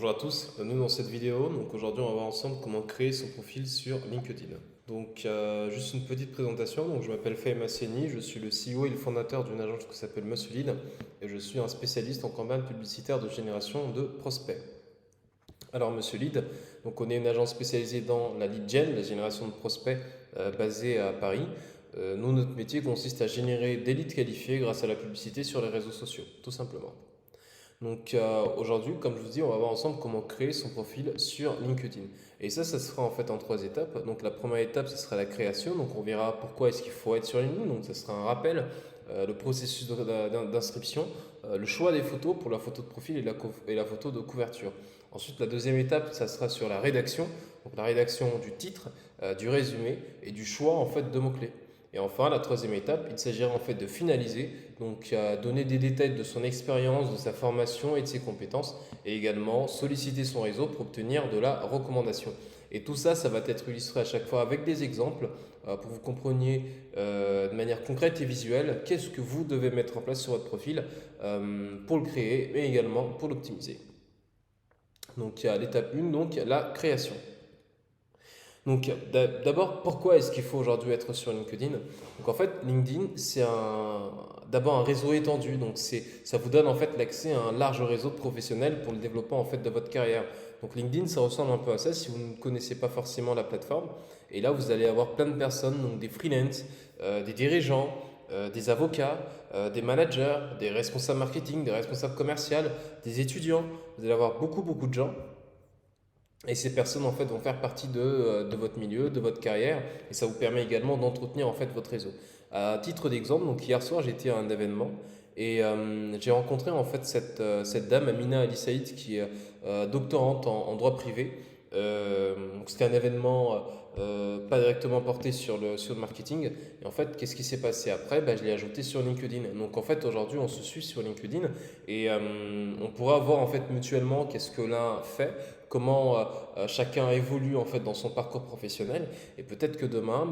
Bonjour à tous, bienvenue dans cette vidéo. Donc aujourd'hui on va voir ensemble comment créer son profil sur LinkedIn. Donc juste une petite présentation, donc je m'appelle Fahim Hasseni, je suis le CEO et le fondateur d'une agence qui s'appelle Muscle et je suis un spécialiste en campagne publicitaire de génération de prospects. Alors Monsieur Lead, donc on est une agence spécialisée dans la lead gen, la génération de prospects basée à Paris. Nous, notre métier consiste à générer des leads qualifiés grâce à la publicité sur les réseaux sociaux, tout simplement. Donc aujourd'hui, comme je vous dis, on va voir ensemble comment créer son profil sur LinkedIn. Et ça sera en fait en 3 étapes. Donc la première étape, ce sera la création. Donc on verra pourquoi est-ce qu'il faut être sur LinkedIn. Donc ça sera un rappel, le processus d'inscription, le choix des photos pour la photo de profil et la photo de couverture. Ensuite, la deuxième étape, ça sera sur la rédaction. Donc la rédaction du titre, du résumé et du choix en fait de mots-clés. Et enfin, la troisième étape, il s'agira en fait de finaliser, donc donner des détails de son expérience, de sa formation et de ses compétences, et également solliciter son réseau pour obtenir de la recommandation. Et tout ça, ça va être illustré à chaque fois avec des exemples pour que vous compreniez de manière concrète et visuelle qu'est-ce que vous devez mettre en place sur votre profil pour le créer, mais également pour l'optimiser. Donc il y a l'étape 1, donc la création. Donc d'abord, pourquoi est-ce qu'il faut aujourd'hui être sur LinkedIn? Donc en fait, LinkedIn, c'est d'abord un réseau étendu. Donc ça vous donne en fait l'accès à un large réseau de professionnels pour le développement en fait de votre carrière. Donc LinkedIn, ça ressemble un peu à ça si vous ne connaissez pas forcément la plateforme. Et là, vous allez avoir plein de personnes, donc des freelances, des dirigeants, des avocats, des managers, des responsables marketing, des responsables commerciaux, des étudiants. Vous allez avoir beaucoup de gens. Et ces personnes en fait vont faire partie de votre milieu, de votre carrière, et ça vous permet également d'entretenir en fait votre réseau. À titre d'exemple, donc hier soir j'étais à un événement et j'ai rencontré en fait cette dame Amina Ali Saïd qui est doctorante en droit privé. Donc c'était un événement pas directement porté sur le marketing. Et en fait, qu'est-ce qui s'est passé après? Je l'ai ajouté sur LinkedIn. Donc en fait aujourd'hui on se suit sur LinkedIn et on pourra voir en fait mutuellement qu'est-ce que l'un fait, comment chacun évolue en fait dans son parcours professionnel et peut-être que demain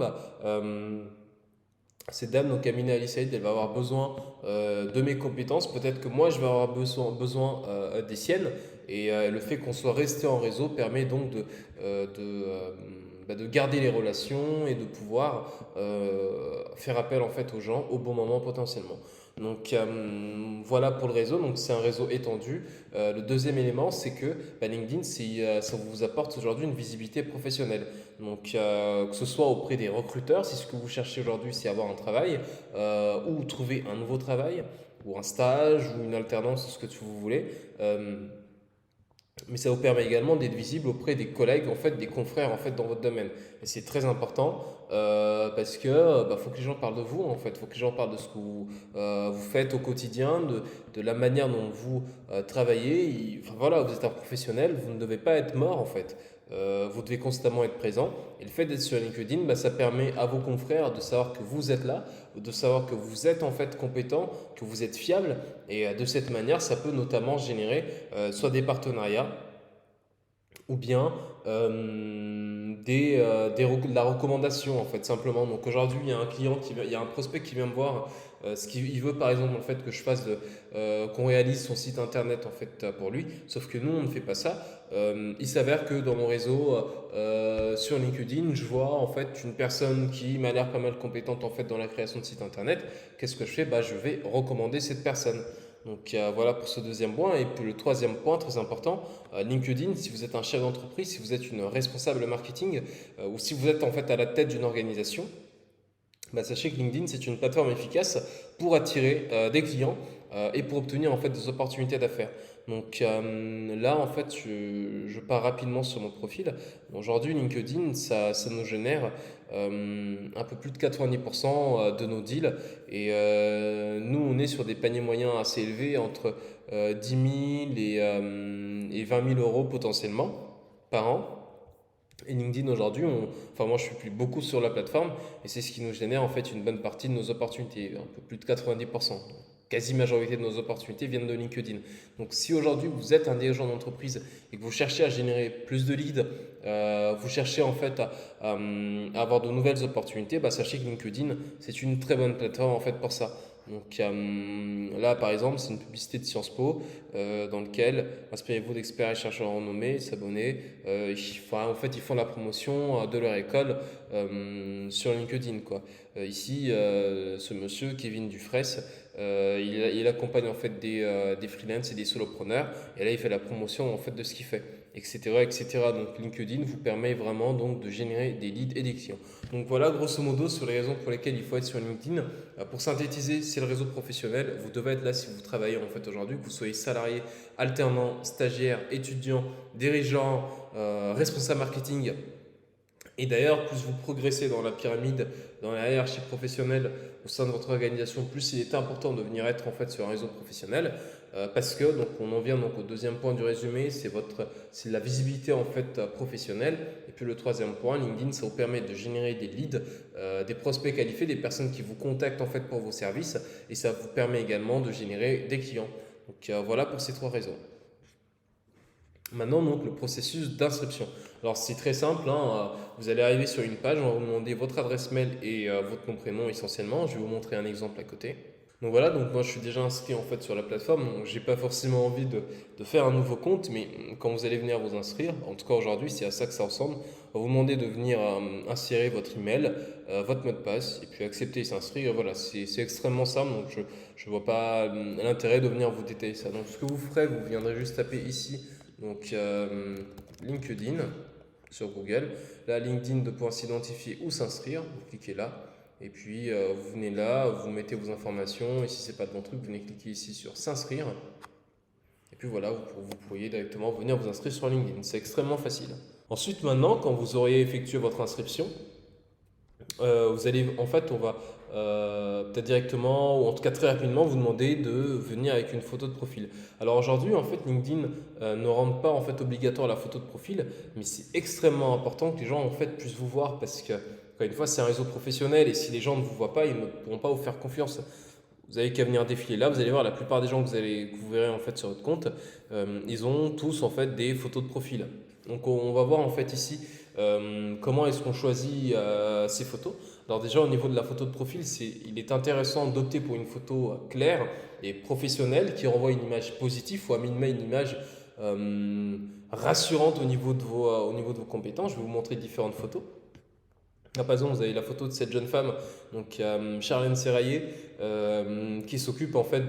cette dame, donc Amina Ali Saïd, elle va avoir besoin de mes compétences, peut-être que moi je vais avoir besoin des siennes et le fait qu'on soit resté en réseau permet donc de garder les relations et de pouvoir faire appel en fait aux gens au bon moment potentiellement. Donc voilà pour le réseau, donc c'est un réseau étendu. Le deuxième élément, c'est que LinkedIn, ça vous apporte aujourd'hui une visibilité professionnelle. Donc que ce soit auprès des recruteurs, si ce que vous cherchez aujourd'hui, c'est avoir un travail, ou trouver un nouveau travail, ou un stage, ou une alternance, ce que vous voulez. Mais ça vous permet également d'être visible auprès des collègues, en fait, des confrères en fait, dans votre domaine. Et c'est très important parce que faut que les gens parlent de vous, en fait. Il faut que les gens parlent de ce que vous faites au quotidien, de la manière dont vous travaillez. Enfin, voilà, vous êtes un professionnel, vous ne devez pas être mort, en fait. Vous devez constamment être présent. Et le fait d'être sur LinkedIn, ça permet à vos confrères de savoir que vous êtes là, de savoir que vous êtes en fait compétent, que vous êtes fiable. Et de cette manière, ça peut notamment générer soit des partenariats ou bien de la recommandation en fait simplement. Donc aujourd'hui il y a un client il y a un prospect qui vient me voir, ce qu'il veut par exemple en fait que je fasse qu'on réalise son site internet en fait pour lui, sauf que nous on ne fait pas ça. Il s'avère que dans mon réseau sur LinkedIn je vois en fait une personne qui m'a l'air pas mal compétente en fait dans la création de site internet. Qu'est-ce que je fais? Je vais recommander cette personne. Donc voilà pour ce deuxième point. Et puis le troisième point très important, LinkedIn, si vous êtes un chef d'entreprise, si vous êtes une responsable marketing ou si vous êtes en fait à la tête d'une organisation, sachez que LinkedIn c'est une plateforme efficace pour attirer des clients et pour obtenir en fait des opportunités d'affaires. Donc là en fait je pars rapidement sur mon profil. Aujourd'hui LinkedIn ça nous génère un peu plus de 90% de nos deals et nous on est sur des paniers moyens assez élevés entre 10 000 et 20 000 euros potentiellement par an. Et LinkedIn aujourd'hui, enfin moi je suis plus beaucoup sur la plateforme et c'est ce qui nous génère en fait une bonne partie de nos opportunités, un peu plus de 90%. Quasi majorité de nos opportunités viennent de LinkedIn. Donc si aujourd'hui vous êtes un dirigeant d'entreprise et que vous cherchez à générer plus de leads, vous cherchez en fait à avoir de nouvelles opportunités, sachez que LinkedIn c'est une très bonne plateforme en fait pour ça. Donc là, par exemple, c'est une publicité de Sciences Po dans lequel inspirez-vous d'experts et chercheurs renommés, s'abonner. En fait, ils font la promotion de leur école sur LinkedIn, quoi. Ici, ce monsieur, Kevin Dufresne, il accompagne en fait des freelances et des solopreneurs. Et là, il fait la promotion en fait de ce qu'il fait, etc., etc. Donc LinkedIn vous permet vraiment donc de générer des leads et des clients. Donc voilà, grosso modo, sur les raisons pour lesquelles il faut être sur LinkedIn. Pour synthétiser, c'est le réseau professionnel. Vous devez être là si vous travaillez en fait aujourd'hui, que vous soyez salarié, alternant, stagiaire, étudiant, dirigeant, responsable marketing. Et d'ailleurs, plus vous progressez dans la pyramide, dans la hiérarchie professionnelle au sein de votre organisation, plus il est important de venir être en fait sur un réseau professionnel, parce que donc on en vient donc au deuxième point du résumé, c'est la visibilité en fait professionnelle. Et puis le troisième point, LinkedIn, ça vous permet de générer des leads, des prospects qualifiés, des personnes qui vous contactent en fait pour vos services, et ça vous permet également de générer des clients. Donc voilà pour ces trois raisons. Maintenant, donc, le processus d'inscription. Alors, c'est très simple, hein, vous allez arriver sur une page, on va vous demander votre adresse mail et votre nom, prénom essentiellement. Je vais vous montrer un exemple à côté. Donc voilà, donc moi je suis déjà inscrit en fait sur la plateforme, donc j'ai pas forcément envie de faire un nouveau compte, mais quand vous allez venir vous inscrire, en tout cas aujourd'hui c'est à ça que ça ressemble, on va vous demander de venir insérer votre email, votre mot de passe, et puis accepter et s'inscrire. Et voilà, c'est extrêmement simple, donc je vois pas l'intérêt de venir vous détailler ça. Donc ce que vous ferez, vous viendrez juste taper ici, donc LinkedIn sur Google, là LinkedIn de pouvoir s'identifier ou s'inscrire, vous cliquez là. Et puis vous venez là, vous mettez vos informations, et si ce n'est pas le bon truc, vous venez cliquer ici sur s'inscrire. Et puis voilà, vous pourriez directement venir vous inscrire sur LinkedIn. C'est extrêmement facile. Ensuite, maintenant, quand vous auriez effectué votre inscription, vous allez, en fait, on va peut-être directement, ou en tout cas très rapidement, vous demander de venir avec une photo de profil. Alors aujourd'hui, en fait, LinkedIn ne rend pas en fait obligatoire la photo de profil, mais c'est extrêmement important que les gens en fait puissent vous voir, parce que encore une fois, c'est un réseau professionnel, et si les gens ne vous voient pas, ils ne pourront pas vous faire confiance. Vous avez qu'à venir défiler là, vous allez voir la plupart des gens que vous verrez en fait sur votre compte, ils ont tous en fait des photos de profil. Donc on va voir en fait ici comment est-ce qu'on choisit ces photos. Alors déjà au niveau de la photo de profil, il est intéressant d'opter pour une photo claire et professionnelle qui renvoie une image positive, ou à minima une image rassurante au niveau de vos compétences. Je vais vous montrer différentes photos. Là, par exemple, vous avez la photo de cette jeune femme, donc Charlène Serraillet, qui s'occupe en fait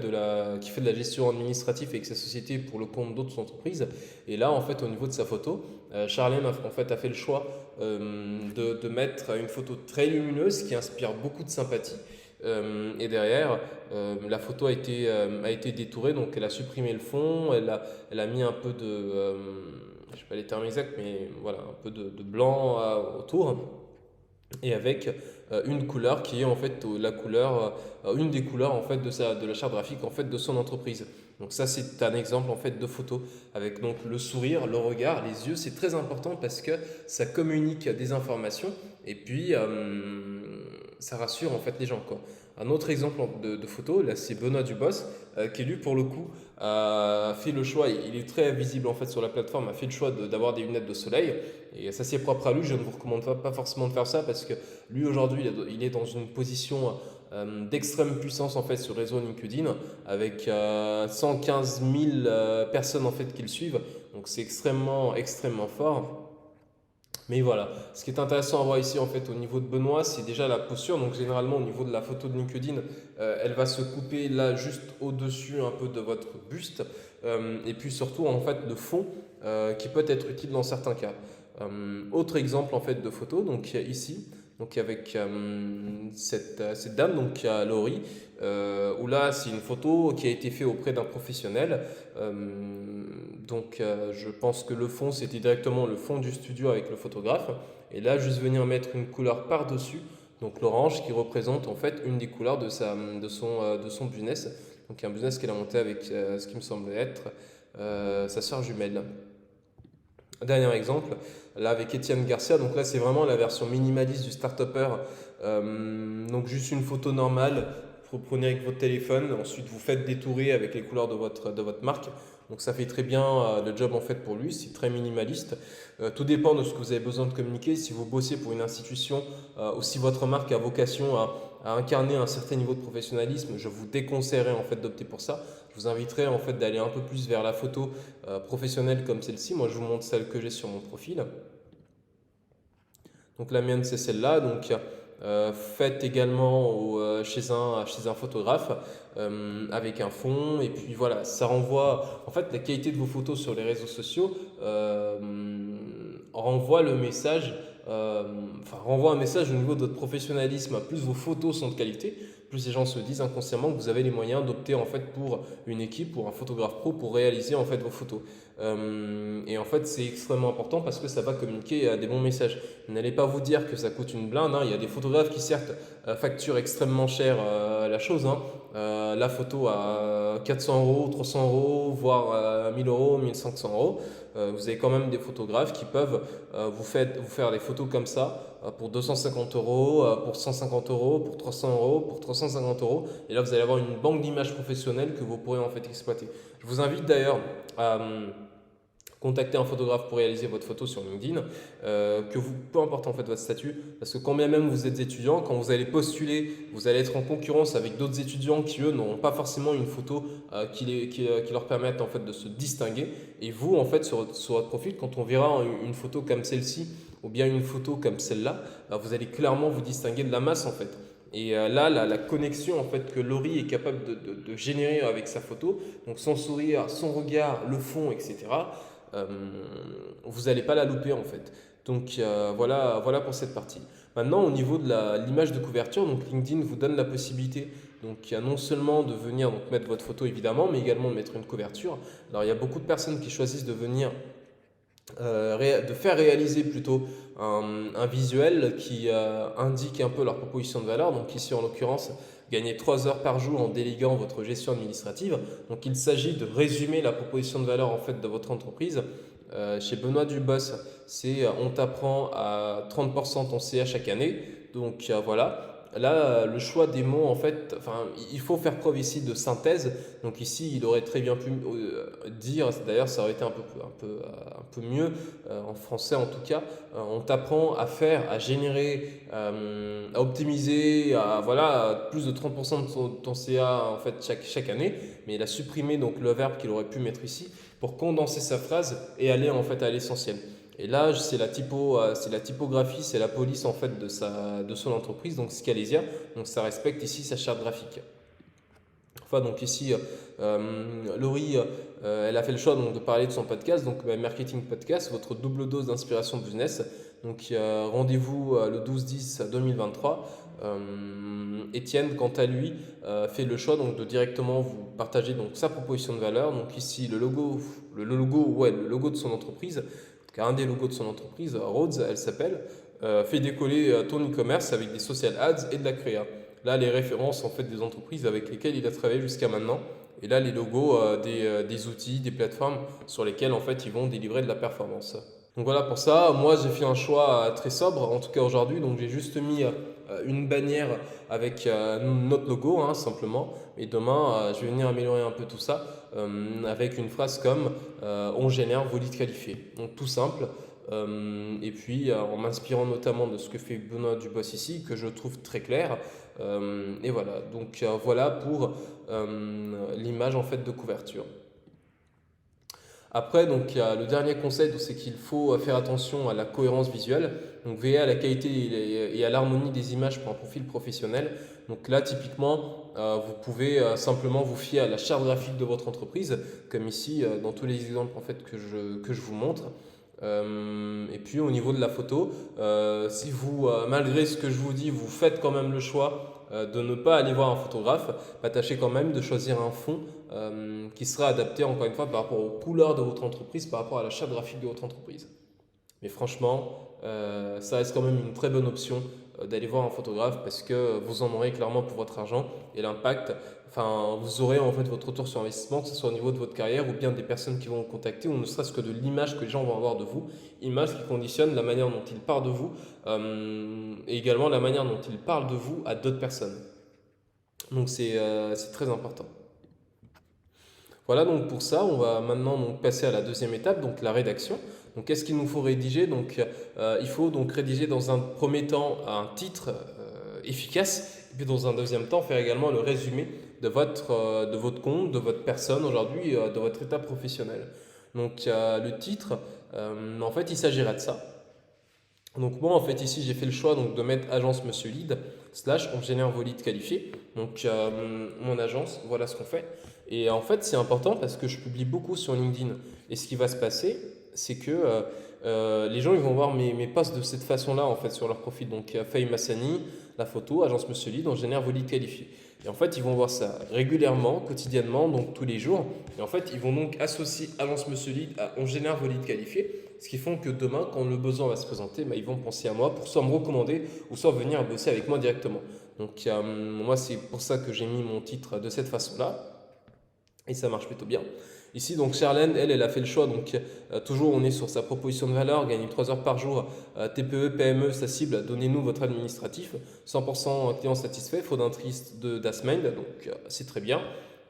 qui fait de la gestion administrative avec sa société pour le compte d'autres entreprises. Et là, en fait, au niveau de sa photo, Charlène a fait le choix de mettre une photo très lumineuse qui inspire beaucoup de sympathie. Et derrière, la photo a été détourée, donc elle a supprimé le fond, elle a mis un peu je sais pas les termes exacts, mais voilà, un peu de blanc autour, et avec une couleur qui est en fait une des couleurs en fait de la charte graphique en fait de son entreprise. Donc ça, c'est un exemple en fait de photo avec donc le sourire, le regard, les yeux. C'est très important parce que ça communique des informations, et puis ça rassure en fait les gens, quoi. Un autre exemple de photo, là, c'est Benoît Dubos, qui lui pour le coup a fait le choix, il est très visible en fait sur la plateforme, a fait le choix d'avoir des lunettes de soleil. Et ça, c'est propre à lui. Je ne vous recommande pas forcément de faire ça, parce que lui aujourd'hui il est dans une position d'extrême puissance en fait sur le réseau LinkedIn, avec 115 000 personnes en fait qui le suivent. Donc c'est extrêmement fort. Mais voilà, ce qui est intéressant à voir ici en fait au niveau de Benoît, c'est déjà la posture. Donc généralement au niveau de la photo de LinkedIn, elle va se couper là juste au-dessus un peu de votre buste, et puis surtout en fait de fond, qui peut être utile dans certains cas. Autre exemple en fait de photo, donc ici, donc avec cette dame, donc Laurie, où là c'est une photo qui a été faite auprès d'un professionnel. Je pense que le fond c'était directement le fond du studio avec le photographe, et là juste venir mettre une couleur par-dessus, donc l'orange qui représente en fait une des couleurs de son business, donc un business qu'elle a monté avec ce qui me semble être sa sœur jumelle. Dernier exemple, là avec Étienne Garcia, donc là c'est vraiment la version minimaliste du start-upper. Donc juste une photo normale, vous prenez avec votre téléphone, ensuite vous faites détourer avec les couleurs de votre marque. Donc ça fait très bien le job en fait pour lui, c'est très minimaliste. Tout dépend de ce que vous avez besoin de communiquer. Si vous bossez pour une institution, ou si votre marque a vocation à incarner un certain niveau de professionnalisme, je vous déconseillerais en fait d'opter pour ça. Je vous inviterais en fait d'aller un peu plus vers la photo professionnelle comme celle-ci. Moi, je vous montre celle que j'ai sur mon profil. Donc la mienne, c'est celle-là. Donc faites également chez un photographe avec un fond. Et puis voilà, ça renvoie. En fait, la qualité de vos photos sur les réseaux sociaux renvoie le message. Renvoie un message au niveau de votre professionnalisme. Plus vos photos sont de qualité, plus les gens se disent inconsciemment que vous avez les moyens d'opter en fait pour une équipe, pour un photographe pro, pour réaliser en fait vos photos. Et en fait, c'est extrêmement important parce que ça va communiquer des bons messages. N'allez pas vous dire que ça coûte une blinde, hein. Il y a des photographes qui certes facturent extrêmement cher la chose, hein. La photo à 400 euros, 300 euros, voire 1000 euros, 1500 euros. Vous avez quand même des photographes qui peuvent vous faire des photos comme ça pour 250 euros, pour 150 euros, pour 300 euros, pour 350 euros. Et là, vous allez avoir une banque d'images professionnelles que vous pourrez en fait exploiter. Je vous invite d'ailleurs à contacter un photographe pour réaliser votre photo sur LinkedIn, peu importe en fait votre statut, parce que quand bien même vous êtes étudiant, quand vous allez postuler, vous allez être en concurrence avec d'autres étudiants qui eux n'auront pas forcément une photo qui leur permette en fait de se distinguer. Et vous en fait sur votre profil, quand on verra une photo comme celle-ci ou bien une photo comme celle-là, vous allez clairement vous distinguer de la masse en fait. Et là, la connexion en fait que Laurie est capable de générer avec sa photo, donc son sourire, son regard, le fond, etc. Vous n'allez pas la louper en fait. Donc voilà pour cette partie. Maintenant, au niveau de l'image de couverture, donc LinkedIn vous donne la possibilité donc non seulement de venir donc, mettre votre photo évidemment, mais également de mettre une couverture. Alors il y a beaucoup de personnes qui choisissent de venir de faire réaliser plutôt un visuel qui indique un peu leur proposition de valeur. Donc ici en l'occurrence, gagner 3 heures par jour en déléguant votre gestion administrative. Donc il s'agit de résumer la proposition de valeur en fait de votre entreprise. Chez Benoît Dubos, c'est on t'apprend à 30% ton CA chaque année. Donc voilà. Là, le choix des mots, en fait, il faut faire preuve ici de synthèse. Donc ici, il aurait très bien pu dire, d'ailleurs, ça aurait été un peu mieux, en français en tout cas, on t'apprend à faire, à générer, à optimiser, à plus de 30% de ton CA en fait, chaque année. Mais il a supprimé donc, le verbe qu'il aurait pu mettre ici pour condenser sa phrase et aller en fait à l'essentiel. Et là, c'est la typographie, c'est la police en fait de son entreprise, donc Scalesia. Donc ça respecte ici sa charte graphique. Enfin, donc ici, Laurie, elle a fait le choix donc, de parler de son podcast, donc Marketing Podcast, votre double dose d'inspiration business. Donc rendez-vous le 12-10-2023. Étienne, quant à lui, fait le choix donc, de directement vous partager donc, sa proposition de valeur. Donc ici, le logo de son entreprise. Un des logos de son entreprise, Rhodes, elle s'appelle, fait décoller ton e-commerce avec des social ads et de la créa. Là, les références en fait des entreprises avec lesquelles il a travaillé jusqu'à maintenant. Et là, les logos des outils, des plateformes sur lesquelles en fait ils vont délivrer de la performance. Donc voilà pour ça. Moi, j'ai fait un choix très sobre, en tout cas aujourd'hui. Donc j'ai juste mis une bannière avec notre logo, hein, simplement. Et demain, je vais venir améliorer un peu tout ça avec une phrase comme on génère vos leads qualifiés. Donc tout simple. Et puis en m'inspirant notamment de ce que fait Benoît Dubos ici, que je trouve très clair. Et voilà. Donc voilà pour l'image en fait de couverture. Après, donc, il y a le dernier conseil, c'est qu'il faut faire attention à la cohérence visuelle. Donc, veiller à la qualité et à l'harmonie des images pour un profil professionnel. Donc là, typiquement, vous pouvez simplement vous fier à la charte graphique de votre entreprise, comme ici dans tous les exemples en fait, que je vous montre. Et puis au niveau de la photo, si vous, malgré ce que je vous dis, vous faites quand même le choix de ne pas aller voir un photographe, tâchez quand même de choisir un fond qui sera adapté encore une fois par rapport aux couleurs de votre entreprise, par rapport à la charte graphique de votre entreprise. Mais franchement, ça reste quand même une très bonne option d'aller voir un photographe parce que vous en aurez clairement pour votre argent et l'impact, vous aurez en fait votre retour sur investissement, que ce soit au niveau de votre carrière ou bien des personnes qui vont vous contacter ou ne serait-ce que de l'image que les gens vont avoir de vous, image qui conditionne la manière dont ils parlent de vous et également la manière dont ils parlent de vous à d'autres personnes. Donc c'est très important. Voilà donc pour ça, on va maintenant donc passer à la deuxième étape, donc la rédaction. Donc qu'est-ce qu'il nous faut rédiger? Donc il faut donc rédiger dans un premier temps un titre efficace Et puis dans un deuxième temps, faire également le résumé de votre compte, de votre personne aujourd'hui, de votre état professionnel. Donc le titre, en fait, il s'agira de ça. Donc moi, en fait, ici, j'ai fait le choix donc, de mettre agence Monsieur Lead, slash, on génère vos leads qualifiés. Donc mon agence, voilà ce qu'on fait. Et en fait, c'est important parce que je publie beaucoup sur LinkedIn. Et ce qui va se passer, c'est que les gens ils vont voir mes posts de cette façon-là, en fait, sur leur profil. Donc Faye Massani, la photo, agence Monsieur Lead, on génère vos leads qualifiés. Et en fait, ils vont voir ça régulièrement, quotidiennement, donc tous les jours. Et en fait, ils vont donc associer agence Monsieur Lead à on génère vos leads qualifiés. Ce qui font que demain, quand le besoin va se présenter, bah, ils vont penser à moi pour soit me recommander ou soit venir bosser avec moi directement. Donc moi, c'est pour ça que j'ai mis mon titre de cette façon-là. Et ça marche plutôt bien. Ici, donc Charlène, elle a fait le choix. Donc toujours, on est sur sa proposition de valeur, gagner 3 heures par jour, TPE, PME, sa cible, donnez-nous votre administratif, 100% client satisfait, fondatrice d'Asmend, donc c'est très bien.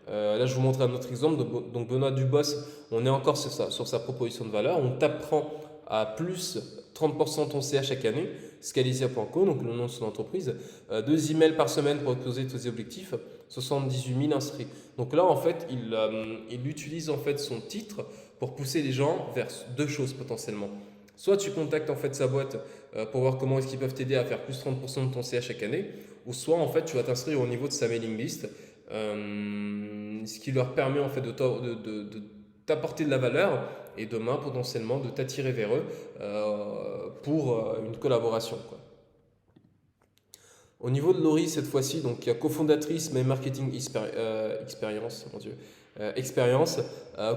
Là, je vous montre un autre exemple. Donc, Benoît Dubos, on est encore sur sa proposition de valeur. On t'apprend à plus 30% ton CA chaque année. Scalizia.co, donc le nom de son entreprise. 2 emails par semaine pour exposer tous ses objectifs. 78 000 inscrits. Donc là, en fait, il utilise en fait son titre pour pousser les gens vers deux choses potentiellement. Soit tu contactes en fait sa boîte pour voir comment est-ce qu'ils peuvent t'aider à faire plus 30% de ton CA chaque année, ou soit en fait tu vas t'inscrire au niveau de sa mailing list, ce qui leur permet en fait de t'apporter de la valeur et demain potentiellement de t'attirer vers eux pour une collaboration, quoi. Au niveau de Laurie, cette fois-ci, donc il y a cofondatrice mais marketing expérience, mon Dieu, expérience,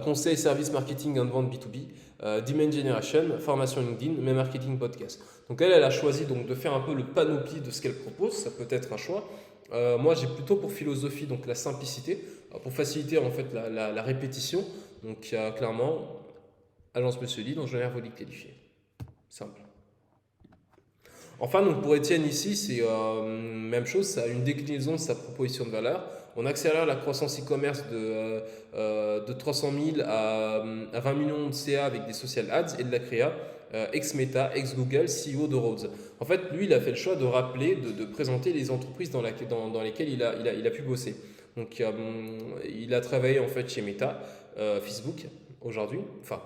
conseil et service marketing and vente B2B, demand generation, formation LinkedIn, mais marketing podcast. Donc elle a choisi donc de faire un peu le panoplie de ce qu'elle propose, ça peut être un choix. Moi, j'ai plutôt pour philosophie donc la simplicité, pour faciliter en fait la répétition. Donc il y a clairement agence Monsieur Lee, dont je vais vos leads qualifiés. Simple. Enfin, donc pour Étienne ici, c'est même chose, ça a une déclinaison de sa proposition de valeur. On accélère la croissance e-commerce de 300 000 à 20 millions de CA avec des social ads et de la créa, ex-Meta, ex-Google, CEO de Rhodes. En fait, lui, il a fait le choix de rappeler, de présenter les entreprises dans lesquelles il a pu bosser. Donc, il a travaillé en fait chez Meta, Facebook aujourd'hui, enfin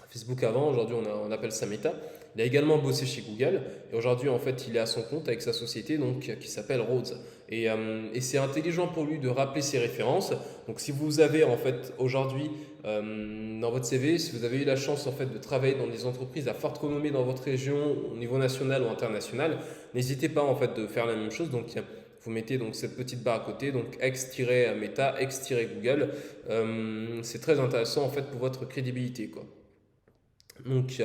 Facebook avant, aujourd'hui on appelle ça Meta. Il a également bossé chez Google et aujourd'hui en fait il est à son compte avec sa société donc, qui s'appelle Rhodes. Et c'est intelligent pour lui de rappeler ses références. Donc si vous avez en fait aujourd'hui dans votre CV, si vous avez eu la chance en fait de travailler dans des entreprises à forte renommée dans votre région au niveau national ou international, n'hésitez pas en fait de faire la même chose. Donc vous mettez donc cette petite barre à côté, donc ex-Meta, ex-Google. C'est très intéressant en fait pour votre crédibilité, quoi. Donc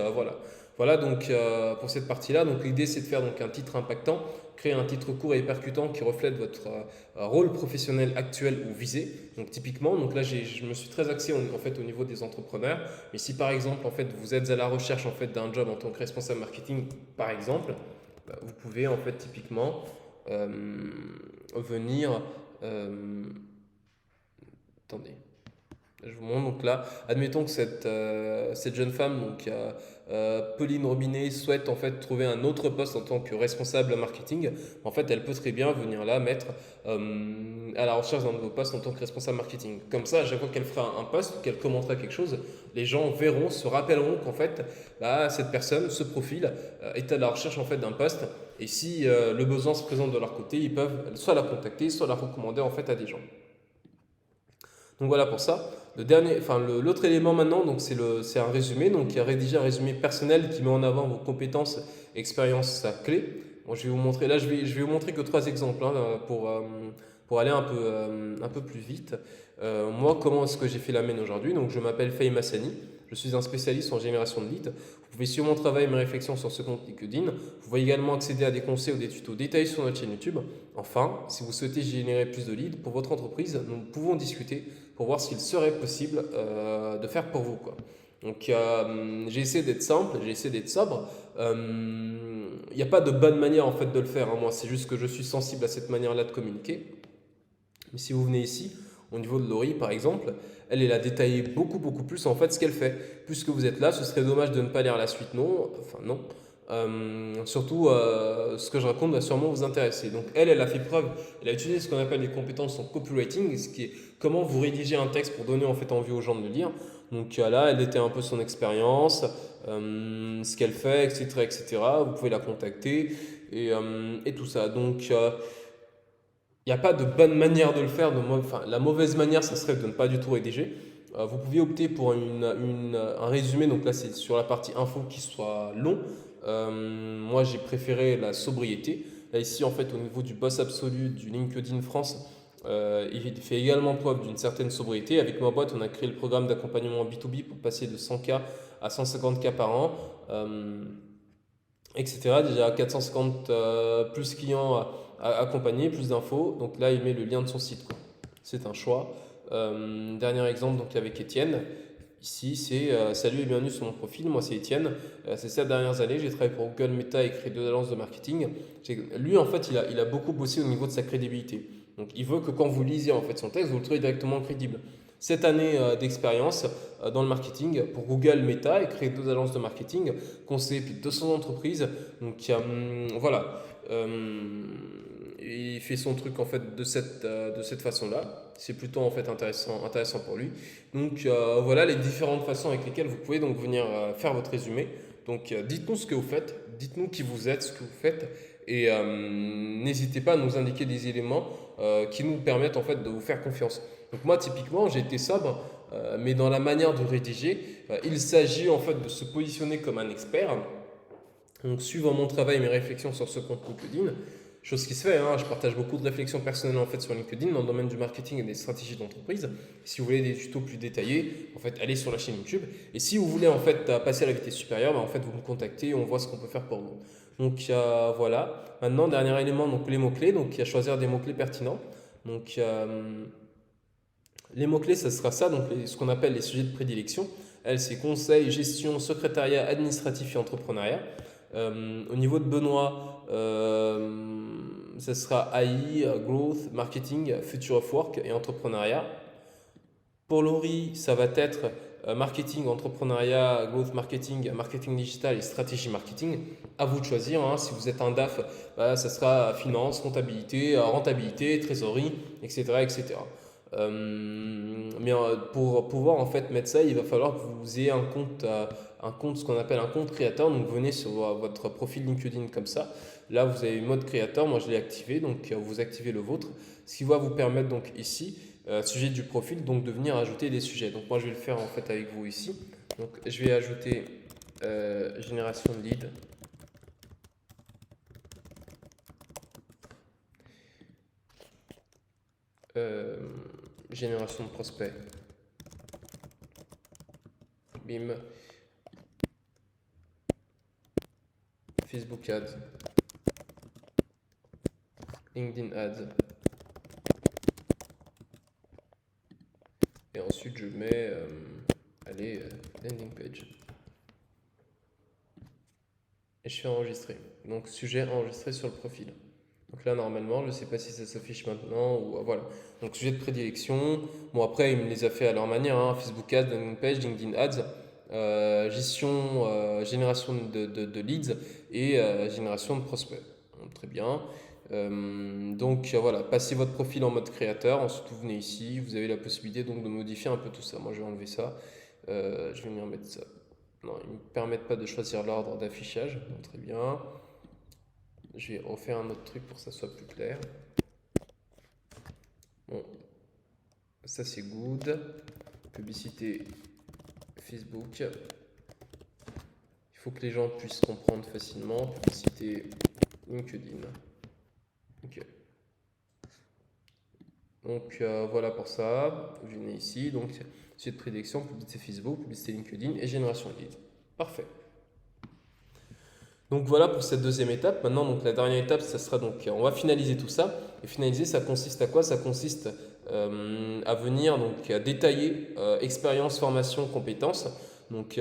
voilà donc pour cette partie-là. Donc l'idée c'est de faire donc un titre impactant, créer un titre court et percutant qui reflète votre rôle professionnel actuel ou visé. Donc typiquement, donc là je me suis très axé en fait au niveau des entrepreneurs. Mais si par exemple en fait vous êtes à la recherche en fait d'un job en tant que responsable marketing par exemple, vous pouvez en fait typiquement venir. Attendez. Je vous montre donc là, admettons que cette jeune femme, donc Pauline Robinet, souhaite en fait trouver un autre poste en tant que responsable marketing. En fait, elle peut très bien venir là mettre à la recherche d'un nouveau poste en tant que responsable marketing. Comme ça, à chaque fois qu'elle fera un poste, qu'elle commentera quelque chose, les gens verront, se rappelleront qu'en fait, cette personne, ce profil, est à la recherche en fait d'un poste. Et si le besoin se présente de leur côté, ils peuvent soit la contacter, soit la recommander en fait à des gens. Donc voilà pour ça. L'autre élément maintenant, donc c'est un résumé. Donc il y a rédigé un résumé personnel qui met en avant vos compétences, expériences clés. Bon, je vais vous montrer. Là, je vais vous montrer que 3 exemples pour aller un peu plus vite. Moi, comment est-ce que j'ai fait la mienne aujourd'hui? Donc je m'appelle Faye Massani. Je suis un spécialiste en génération de leads. Vous pouvez suivre mon travail et mes réflexions sur ce compte LinkedIn. Vous pouvez également accéder à des conseils ou des tutos détaillés sur notre chaîne YouTube. Enfin, si vous souhaitez générer plus de leads pour votre entreprise, nous pouvons discuter pour voir ce qu'il serait possible de faire pour vous, quoi. Donc j'ai essayé d'être simple, j'ai essayé d'être sobre. Il n'y a pas de bonne manière en fait de le faire, hein. Moi, c'est juste que je suis sensible à cette manière-là de communiquer. Mais si vous venez ici, au niveau de Laurie par exemple, elle a détaillé beaucoup plus en fait ce qu'elle fait. Puisque vous êtes là, ce serait dommage de ne pas lire la suite, non. Enfin non. Surtout, ce que je raconte va sûrement vous intéresser. Donc, elle a fait preuve, elle a utilisé ce qu'on appelle les compétences en copywriting, ce qui est comment vous rédigez un texte pour donner en fait envie aux gens de le lire. Donc là, elle était un peu son expérience, ce qu'elle fait, etc., etc. Vous pouvez la contacter et tout ça. Donc, il n'y a pas de bonne manière de le faire. Enfin, la mauvaise manière, ça serait de ne pas du tout rédiger. Vous pouvez opter pour un résumé. Donc là, c'est sur la partie info qui soit long. Moi, j'ai préféré la sobriété. Là, ici, en fait, au niveau du boss absolu du LinkedIn France, il fait également preuve d'une certaine sobriété. Avec ma boîte, on a créé le programme d'accompagnement B2B pour passer de 100K à 150K par an, etc. Déjà 450 plus clients à accompagner, plus d'infos. Donc là, il met le lien de son site, quoi. C'est un choix. Dernier exemple, donc avec Étienne. Ici, c'est salut et bienvenue sur mon profil. Moi, c'est Étienne. Ces 7 dernières années, j'ai travaillé pour Google, Meta et créé 2 agences de marketing. Lui, en fait, il a beaucoup bossé au niveau de sa crédibilité. Donc, il veut que quand vous lisez en fait son texte, vous le trouvez directement crédible. Cette année d'expérience dans le marketing pour Google, Meta et créé 2 agences de marketing, conseillé plus de 200 entreprises. Donc, voilà. Il fait son truc en fait de cette façon-là. C'est plutôt en fait intéressant pour lui. Donc voilà les différentes façons avec lesquelles vous pouvez donc venir faire votre résumé. Donc dites-nous ce que vous faites, dites-nous qui vous êtes, ce que vous faites, et n'hésitez pas à nous indiquer des éléments qui nous permettent en fait de vous faire confiance. Donc moi typiquement j'ai été sobre, mais dans la manière de rédiger, il s'agit en fait de se positionner comme un expert. Donc suivant mon travail et mes réflexions sur ce compte LinkedIn, chose qui se fait, hein, je partage beaucoup de réflexions personnelles en fait sur LinkedIn dans le domaine du marketing et des stratégies d'entreprise. Si vous voulez des tutos plus détaillés, en fait, allez sur la chaîne YouTube. Et si vous voulez en fait passer à la vitesse supérieure, en fait, vous me contactez et on voit ce qu'on peut faire pour vous. Donc voilà. Maintenant, dernier élément, donc les mots-clés. Donc il y a choisir des mots-clés pertinents. Donc les mots-clés, ça sera ça, donc ce qu'on appelle les sujets de prédilection. Elle, c'est conseil, gestion, secrétariat, administratif et entrepreneuriat. Au niveau de Benoît, ça sera AI, Growth, Marketing, Future of Work et Entrepreneuriat. Pour Laurie, ça va être Marketing, Entrepreneuriat, Growth Marketing, Marketing Digital et Stratégie Marketing. À vous de choisir. Hein. Si vous êtes un DAF, ça sera Finance, Comptabilité, Rentabilité, Trésorerie, etc. etc. Mais pour pouvoir en fait mettre ça, il va falloir que vous ayez un compte, ce qu'on appelle un compte créateur. Donc venez sur votre profil LinkedIn comme ça. Là, vous avez mode créateur. Moi, je l'ai activé. Donc vous activez le vôtre. Ce qui va vous permettre donc ici, sujet du profil, donc de venir ajouter des sujets. Donc moi, je vais le faire en fait avec vous ici. Donc je vais ajouter génération de lead. Génération de prospects. Bim. Facebook Ads. LinkedIn Ads. Et ensuite, je mets landing page. Et je fais enregistrer. Donc, sujet enregistré sur le profil. Donc là, normalement, je ne sais pas si ça s'affiche maintenant ou voilà. Donc, sujet de prédilection. Bon, après, il me les a fait à leur manière. Hein. Facebook Ads, landing page, LinkedIn Ads, génération de leads et génération de prospects. Donc, très bien. Donc voilà, passez votre profil en mode créateur. Ensuite, vous venez ici. Vous avez la possibilité donc de modifier un peu tout ça. Moi, je vais enlever ça. Je vais venir mettre ça. Non, ils ne me permettent pas de choisir l'ordre d'affichage. Donc, très bien. Je vais refaire un autre truc pour que ça soit plus clair. Bon, ça c'est good. Publicité Facebook. Il faut que les gens puissent comprendre facilement. Publicité LinkedIn. Ok. Donc voilà pour ça. Vous venez ici. Donc sujet de prédilection, publicité Facebook, publicité LinkedIn et génération de leads. Parfait. Donc voilà pour cette deuxième étape. Maintenant, donc la dernière étape, ça sera donc, on va finaliser tout ça. Et finaliser, ça consiste à quoi? Ça consiste à venir donc à détailler expérience, formation, compétences. Donc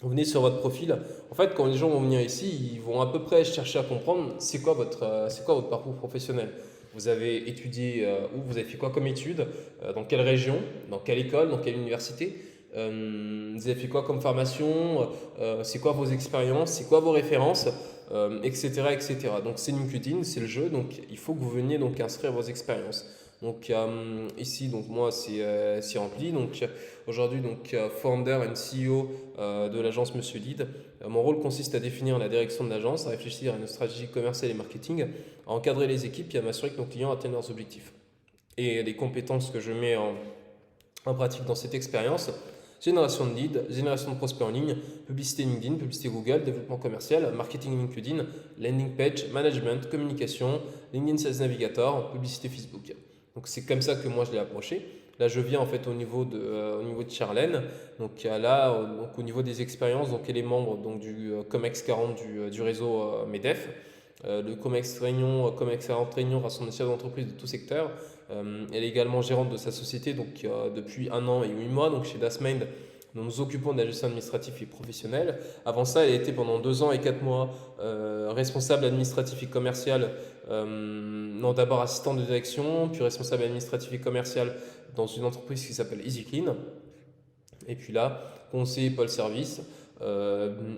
vous venez sur votre profil. En fait, quand les gens vont venir ici, ils vont à peu près chercher à comprendre c'est quoi votre parcours professionnel. Vous avez étudié où? Vous avez fait quoi comme études? Dans quelle région? Dans quelle école? Dans quelle université? vous avez fait quoi comme formation, c'est quoi vos expériences, c'est quoi vos références, etc., etc. Donc c'est LinkedIn, c'est le jeu, donc il faut que vous veniez donc inscrire vos expériences. Donc ici, donc moi c'est rempli. Donc aujourd'hui, donc founder and CEO de l'agence Monsieur Lead. Mon rôle consiste à définir la direction de l'agence, à réfléchir à une stratégie commerciale et marketing, à encadrer les équipes et à m'assurer que nos clients atteignent leurs objectifs. Et les compétences que je mets en pratique dans cette expérience: génération de leads, génération de prospects en ligne, publicité LinkedIn, publicité Google, développement commercial, marketing LinkedIn, landing page, management, communication, LinkedIn Sales Navigator, publicité Facebook. Donc c'est comme ça que moi je l'ai approché. Là je viens en fait au niveau de Charlène. Donc là donc, au niveau des expériences, donc elle est membre donc, du COMEX 40 du réseau MEDEF. Le COMEX Réunion, COMEX 40 Réunion rassemble des chefs d'entreprise de tout secteur. Elle est également gérante de sa société donc, depuis 1 an et 8 mois, donc chez Dasmind. Nous nous occupons de la gestion administrative et professionnelle. Avant ça, elle a été pendant 2 ans et 4 mois responsable administratif et commercial, non, d'abord assistante de direction, puis responsable administratif et commercial dans une entreprise qui s'appelle EasyClean. Et puis là, conseiller pôle service,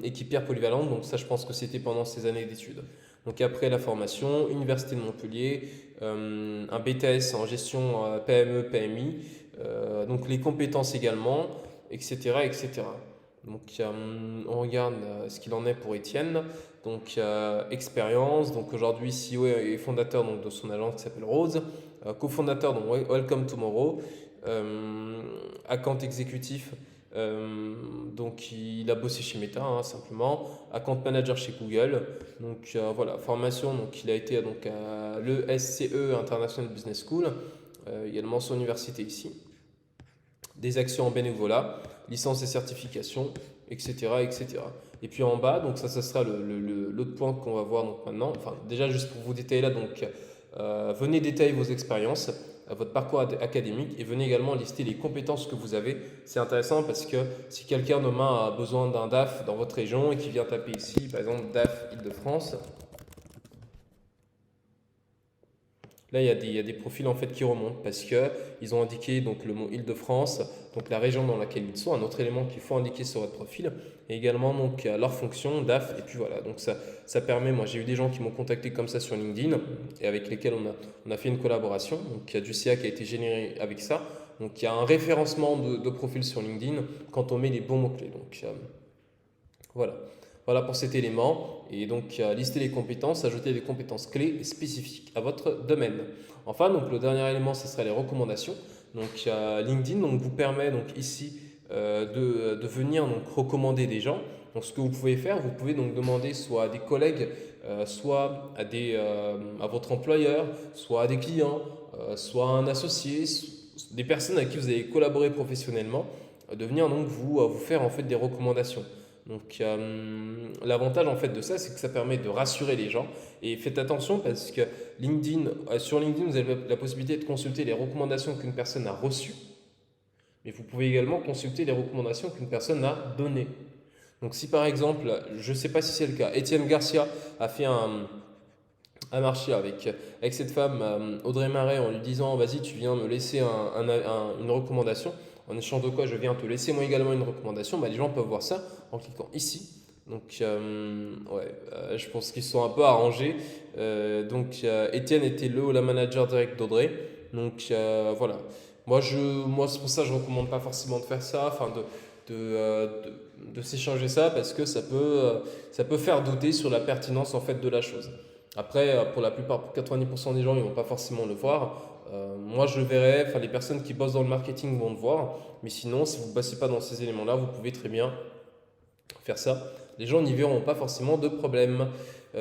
équipière polyvalente, donc ça je pense que c'était pendant ces années d'études. Donc après la formation, Université de Montpellier, un BTS en gestion PME, PMI, donc les compétences également, etc. etc. Donc on regarde ce qu'il en est pour Étienne. Donc expérience, donc aujourd'hui CEO et fondateur donc, de son agence qui s'appelle Rose, cofondateur donc Welcome Tomorrow, account exécutif. Donc il a bossé chez Meta simplement, account manager chez Google. Donc voilà, formation, donc il a été donc à l'ESCE International Business School, également son université ici, des actions en bénévolat, licence et certification, etc., etc. Et puis en bas, donc ça sera l'autre point qu'on va voir donc maintenant. Enfin déjà juste pour vous détailler là, donc venez détailler vos expériences, votre parcours académique, et venez également lister les compétences que vous avez. C'est intéressant parce que si quelqu'un demain a besoin d'un DAF dans votre région et qui vient taper ici, par exemple DAF Île-de-France, là il y a des profils en fait qui remontent parce qu'ils ont indiqué donc le mot Île-de-France, donc la région dans laquelle ils sont, un autre élément qu'il faut indiquer sur votre profil, et également donc leur fonction DAF. Et puis voilà, donc ça permet, moi j'ai eu des gens qui m'ont contacté comme ça sur LinkedIn et avec lesquels on a fait une collaboration. Donc il y a du CA qui a été généré avec ça. Donc il y a un référencement de profil sur LinkedIn quand on met les bons mots-clés. Donc voilà. Voilà pour cet élément. Et donc, lister les compétences, ajouter des compétences clés et spécifiques à votre domaine. Enfin, donc, le dernier élément, ce serait les recommandations. Donc, LinkedIn donc, vous permet donc, ici de venir donc, recommander des gens. Donc, ce que vous pouvez faire, vous pouvez donc demander soit à des collègues, soit à votre employeur, soit à des clients, soit à un associé, des personnes avec qui vous avez collaboré professionnellement, de venir donc vous faire en fait des recommandations. Donc l'avantage en fait de ça, c'est que ça permet de rassurer les gens. Et faites attention parce que sur LinkedIn, vous avez la possibilité de consulter les recommandations qu'une personne a reçues, mais vous pouvez également consulter les recommandations qu'une personne a données. Donc si par exemple, je ne sais pas si c'est le cas, Étienne Garcia a fait un marché avec cette femme, Audrey Marais, en lui disant vas-y tu viens me laisser une recommandation, en échange de quoi je viens te laisser moi également une recommandation, bah, les gens peuvent voir ça en cliquant ici. Donc je pense qu'ils sont un peu arrangés. Étienne était le ou la manager direct d'Audrey. Donc voilà. Moi c'est pour ça que je ne recommande pas forcément de faire ça, enfin de s'échanger ça parce que ça peut faire douter sur la pertinence en fait de la chose. Après, pour la plupart, pour 90% des gens, ils ne vont pas forcément le voir. Moi, je le verrai, enfin les personnes qui bossent dans le marketing vont le voir. Mais sinon, si vous ne bossez pas dans ces éléments-là, vous pouvez très bien faire ça. Les gens n'y verront pas forcément de problème.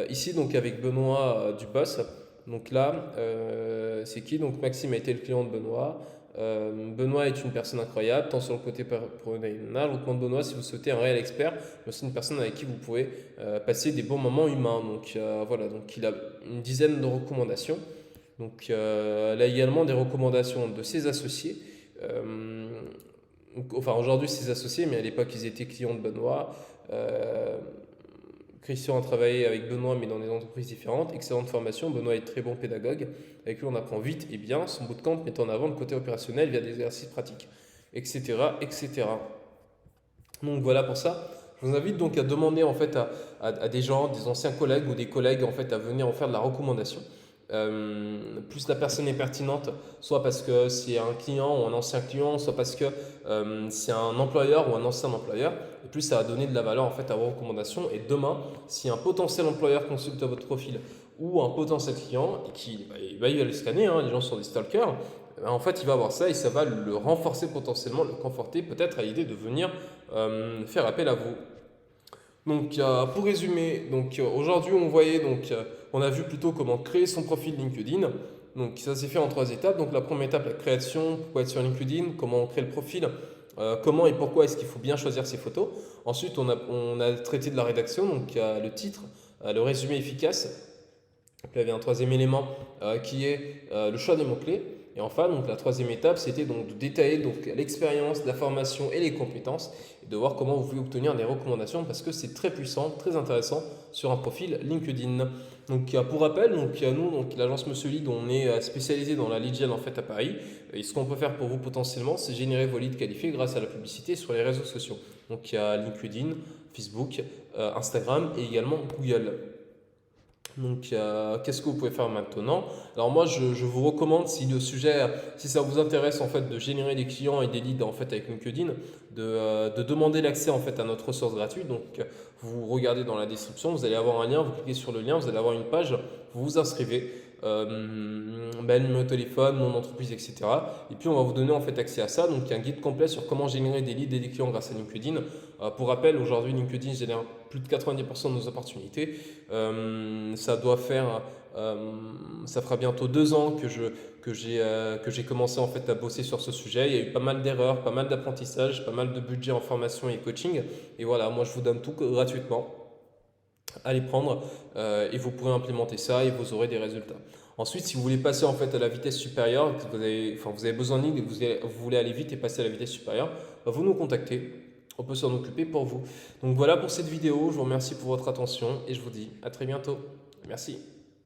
Ici, donc avec Benoît Duboss, donc là, c'est qui? Donc Maxime a été le client de Benoît. Benoît est une personne incroyable, tant sur le côté professionnel. Je vous recommande Benoît si vous souhaitez un réel expert, mais aussi une personne avec qui vous pouvez passer des bons moments humains. Donc voilà, donc il a une dizaine de recommandations. Donc là également des recommandations de ses associés. Enfin aujourd'hui ses associés, mais à l'époque ils étaient clients de Benoît. Christian a travaillé avec Benoît, mais dans des entreprises différentes. Excellente formation. Benoît est très bon pédagogue. Avec lui, on apprend vite et bien. Son bootcamp met en avant le côté opérationnel via des exercices pratiques, etc., etc. Donc voilà pour ça. Je vous invite donc à demander en fait à des gens, des anciens collègues ou des collègues en fait à venir en faire de la recommandation. Plus la personne est pertinente, soit parce que c'est un client ou un ancien client, soit parce que c'est un employeur ou un ancien employeur, et plus ça va donner de la valeur en fait à vos recommandations. Et demain, si un potentiel employeur consulte votre profil ou un potentiel client, et qui bah, il va le scanner, hein, les gens sont des stalkers, en fait il va voir ça et ça va le renforcer potentiellement, le conforter peut-être à l'idée de venir faire appel à vous. Donc, pour résumer, aujourd'hui, on a vu plutôt comment créer son profil LinkedIn. Donc, ça s'est fait en trois étapes. Donc, la première étape, la création, pourquoi être sur LinkedIn, comment on crée le profil, comment et pourquoi est-ce qu'il faut bien choisir ses photos. Ensuite, on a traité de la rédaction, donc il y a le titre, le résumé efficace. Puis, il y avait un troisième élément qui est le choix des mots-clés. Et enfin, donc, la troisième étape, c'était donc de détailler donc, l'expérience, la formation et les compétences et de voir comment vous pouvez obtenir des recommandations parce que c'est très puissant, très intéressant sur un profil LinkedIn. Donc, pour rappel, nous, donc, l'agence Monsieur Lead, on est spécialisé dans la lead gen en fait à Paris. Et ce qu'on peut faire pour vous potentiellement, c'est générer vos leads qualifiés grâce à la publicité sur les réseaux sociaux. Donc, il y a LinkedIn, Facebook, Instagram et également Google. Donc, qu'est-ce que vous pouvez faire maintenant? Alors moi, je vous recommande, si le sujet, si ça vous intéresse en fait de générer des clients et des leads en fait avec LinkedIn, de demander l'accès en fait à notre ressource gratuite. Donc, vous regardez dans la description, vous allez avoir un lien, vous cliquez sur le lien, vous allez avoir une page, vous vous inscrivez, numéro de téléphone, mon entreprise, etc. Et puis on va vous donner en fait accès à ça. Donc, il y a un guide complet sur comment générer des leads et des clients grâce à LinkedIn. Pour rappel, aujourd'hui, LinkedIn génère plus de 90% de nos opportunités. Ça doit faire, ça fera bientôt 2 ans que j'ai commencé en fait à bosser sur ce sujet. Il y a eu pas mal d'erreurs, pas mal d'apprentissage, pas mal de budget en formation et coaching. Et voilà, moi je vous donne tout gratuitement. Allez prendre et vous pourrez implémenter ça et vous aurez des résultats. Ensuite, si vous voulez passer en fait à la vitesse supérieure, vous avez besoin de ligne et vous voulez aller vite et passer à la vitesse supérieure, vous nous contactez. On peut s'en occuper pour vous. Donc voilà pour cette vidéo. Je vous remercie pour votre attention et je vous dis à très bientôt. Merci.